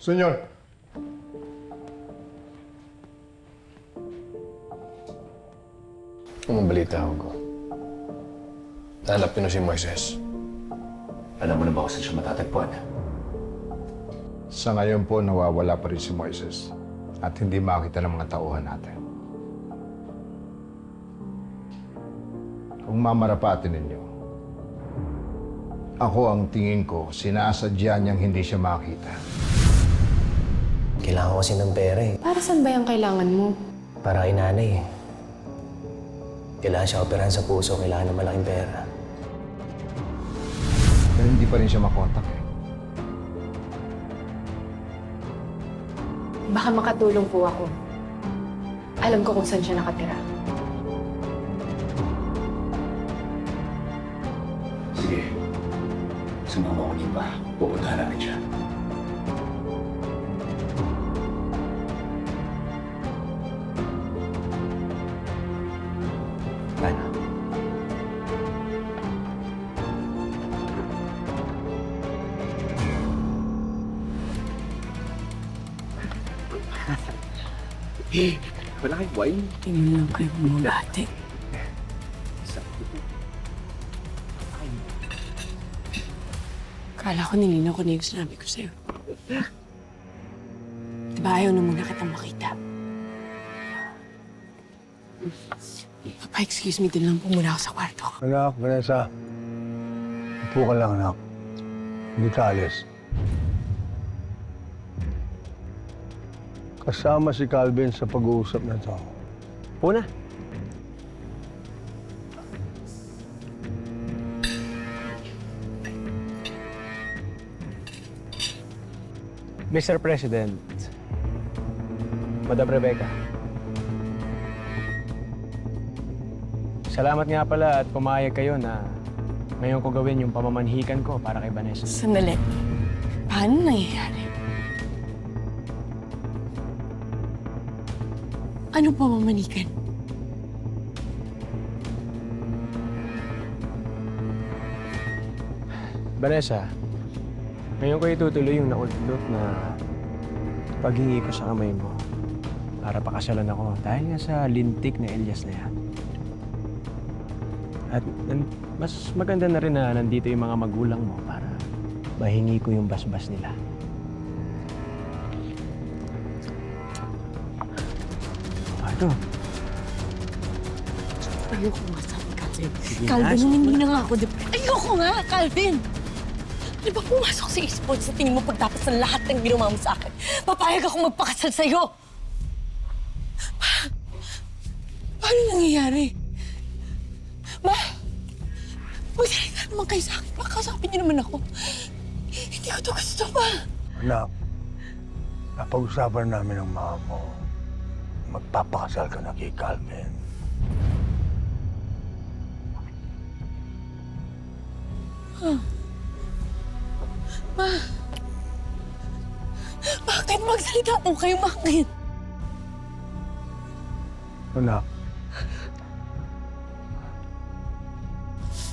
Senyor. Anong balita ko? Nahanap niyo na si Moises. Alam mo na ba kung saan siya matatagpuan? Sa ngayon po, nawawala pa rin si Moises at hindi makita ng mga tauhan natin. Kung mamarapatin ninyo, ako ang tingin ko, sinasadya niyang hindi siya makita. Kailangan ko kasi ng pera eh. Para saan ba yung kailangan mo? Para kay nanay eh. Kailangan siya operahan sa puso, kailangan ng malaking pera. Pero hindi pa rin siya makontak eh. Baka makatulong po ako. Alam ko kung saan siya nakatira. Sige. Sumama ko din pa. Pupuntahan natin siya. Ano? Wala kayong wine? Tingin lang kayo bumagati. Kala ko nilinaw ko na yung sinabi ko sa'yo. Diba ayaw na muna kitang makita? Papa, excuse me, din lang po muna ako sa kwarto. Anak, Vanessa. Upo ka lang, anak. Hindi ka alis. Kasama si Calvin sa pag-uusap na ito. Una. Mr. President, Madam Rebecca. Salamat nga pala at pumayag kayo na ngayon ko gawin yung pamamanhikan ko para kay Vanessa. Sandali. Paano nangyayari? Ano pa mamanikan? Vanessa, ngayon ko itutuloy yung naulot na paghingi ko sa kamay mo para pakasalan ako dahil nga sa lintik na Elias na yan. At mas maganda na rin na nandito yung mga magulang mo para mahingi ko yung basbas nila. Ano? Ayoko nga sabi, Calvin. Sige Calvin, na. hindi na nga ako. Ayoko nga, Calvin! Di ba pumasok sa esports sa tingin mo pagtapos ng lahat ng ginawa mo sa akin? Papayag akong magpakasal sa'yo! Paano nangyayari? Ma! Magsalita naman kayo sa akin. Makasapin niyo naman ako. Hindi ko to gusto pa. Anak, napag-usapan namin ng mama mo. Magpapakasal ka na kay Calvin. Ma! Bakit magsalita po kayo? Bakit? Anak,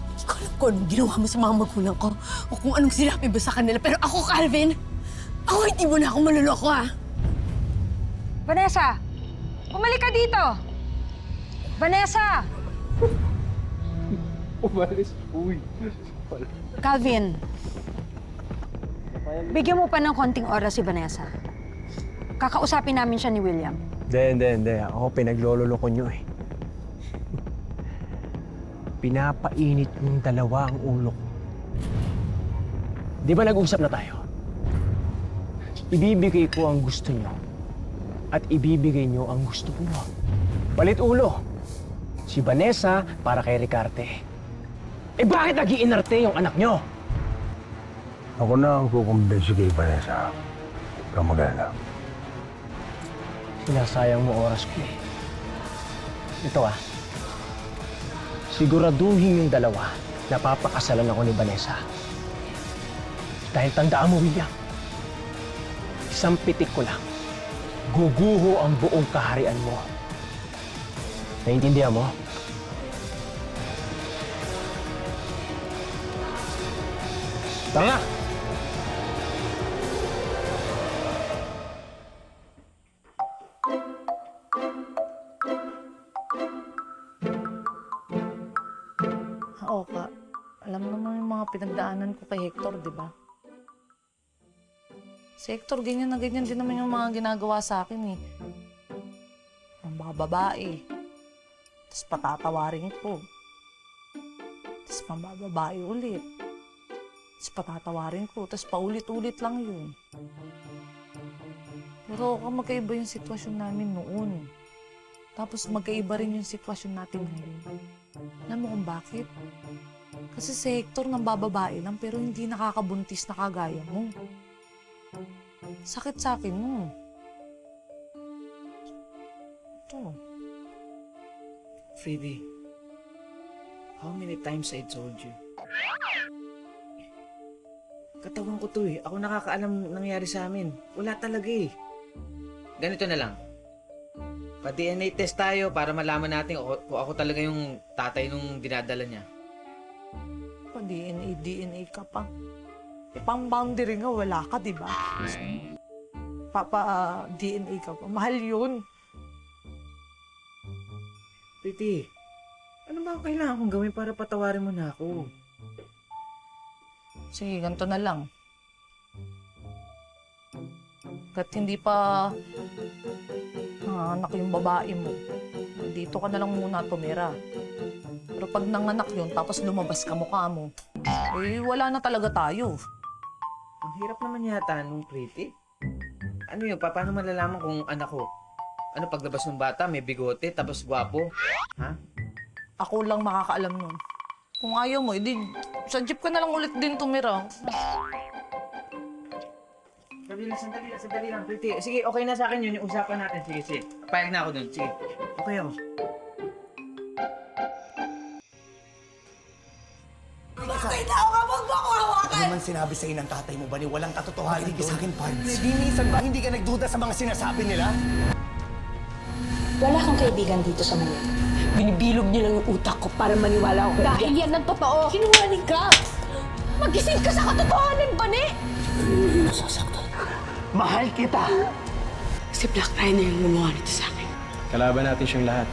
Hindi ko alam kung anong ginawa mo sa mga magulang ko o kung anong sinabi mo sa kanila. Pero ako, Calvin, ako hindi mo na ako maluloko, ha? Vanessa! Bumalik ka dito! Vanessa! Umalis. Uy. Calvin, bigyan mo pa ng konting oras si Vanessa. Kakausapin namin siya ni William. Hindi. Ako pinaglololoko nyo eh. Pinapainit yung dalawa ang ulo ko. Di ba nag-usap na tayo? Ibibigay ko ang gusto nyo at ibibigay nyo ang gusto ko. Palit ulo. Si Vanessa para kay Ricarte. Eh bakit nag-iinarte yung anak nyo? ako na ang kukumbinsi kay Vanessa. Huwag kang mag-alala. Sinasayang mo oras ko eh. Ito siguraduhin yung dalawa na papakasalan ako ni Vanessa. Dahil tandaan mo, William, isang pitik ko lang, guguho ang buong kaharian mo. Naiintindihan mo? Tanga! Alam naman yung mga pinagdaanan ko kay Hector, di ba? Si Hector, ganyan na ganyan din naman yung mga ginagawa sa akin eh. Ang mga babae. Tapos patatawarin ko. Tapos mambababae ulit. Tapos patatawarin ko. Tapos paulit-ulit lang yun. Pero magkaiba yung sitwasyon namin noon. Tapos magkaiba rin yung sitwasyon natin ngayon. Alam mo kung bakit? Kasi si Hector nang bababae lang pero hindi nakakabuntis na kagaya mo. Sakit sa akin mo. Ito. Freddy, how many times I told you? Katawan ko to eh. Ako nakakaalam nangyari sa amin. Wala talaga eh. Ganito na lang. Pa-DNA test tayo para malaman natin kung ako talaga yung tatay nung dinadala niya. Pa-DNA ka pa. E pang-boundary nga, wala ka, di ba? Pa-DNA ka pa. Mahal yun. Pretty, ano ba ang kailangan kong gawin para patawarin mo na ako? Sige, ganito na lang. Kat hindi pa anak yung babae mo, dito ka na lang muna tumira. Pero pag nanganak yun, tapos lumabas ka mukha mo, eh wala na talaga tayo. Ang hirap naman yata nung Pretty. Ano yun, paano malalaman kung anak ko? Ano, paglabas ng bata, may bigote, tapos gwapo? Ha? Ako lang makakaalam nun. Kung ayaw mo, edi sa jeep ka na lang ulit din tumira. Sandali lang, Pretty. Sige, okay na sa akin yun, yung usapan natin. Sige. Payag na ako dun, sige. Okay ako. Bakit ako kapag mo ako hawakan? Ano man sinabi sa'yo ng tatay mo ba ni walang katotohanan doon? Sa akin, Pards. Minsan ba hindi ka nagduda sa mga sinasabi nila? Wala kang kaibigan dito sa Manila. Binibilog niyo lang yung utak ko para maniwala ako. Dahil yan ang totoo. Sinungaling ka! Magising ka sa katotohanan, Bane! Hindi na sasaktan. Mahal kita! Si Black Rhino yung gumawa nito sa akin. Kalaban natin siyang lahat.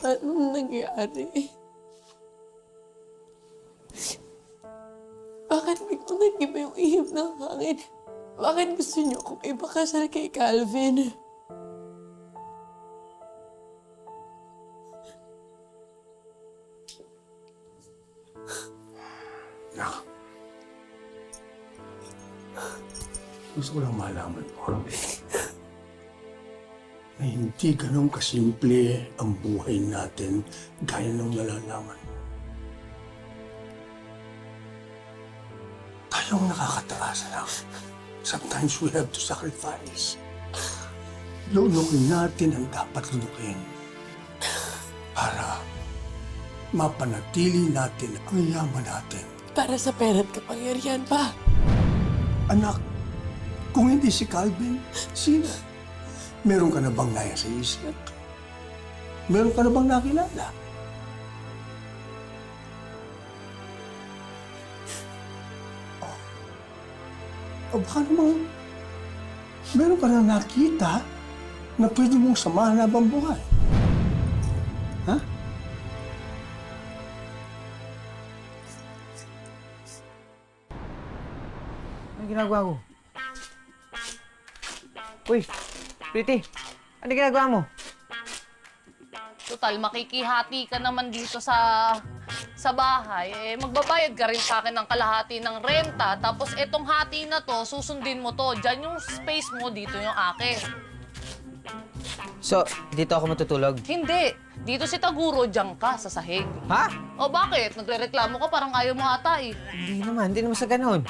Anong nangyari? Bakit biglang nag-iba yung ihip ng hangin? Bakit gusto niyo akong ipakasal kay Calvin? Nak. Gusto ko lang malaman mo na hindi ganun kasimple ang buhay natin gaya ng nalalaman mo. Tayong nakakataas lang. Sometimes we have to sacrifice. Lulukin natin ang dapat lulukin para mapanatili natin ang yaman natin. Para sa pera at kapangyarihan pa. Anak, kung hindi si Calvin, sino? Meron ka na bang naya sa isip? Meron ka na bang nakilala? O baka naman, meron ka na nakita na pwede mong samahan habang buhay. Ha? Ano ginagawa ko? Uy, Pretty, ano ginagawa mo? Total, makikihati ka naman dito sa bahay. Eh, magbabayad ka rin sa akin ng kalahati ng renta. Tapos etong hati na to, susundin mo to. Diyan yung space mo, dito yung akin. So, dito ako matutulog? Hindi. Dito si Taguro, diyan ka sa sahig. Ha? O bakit? Nagrereklamo ka, parang ayaw mo ata eh. Hindi naman sa ganun.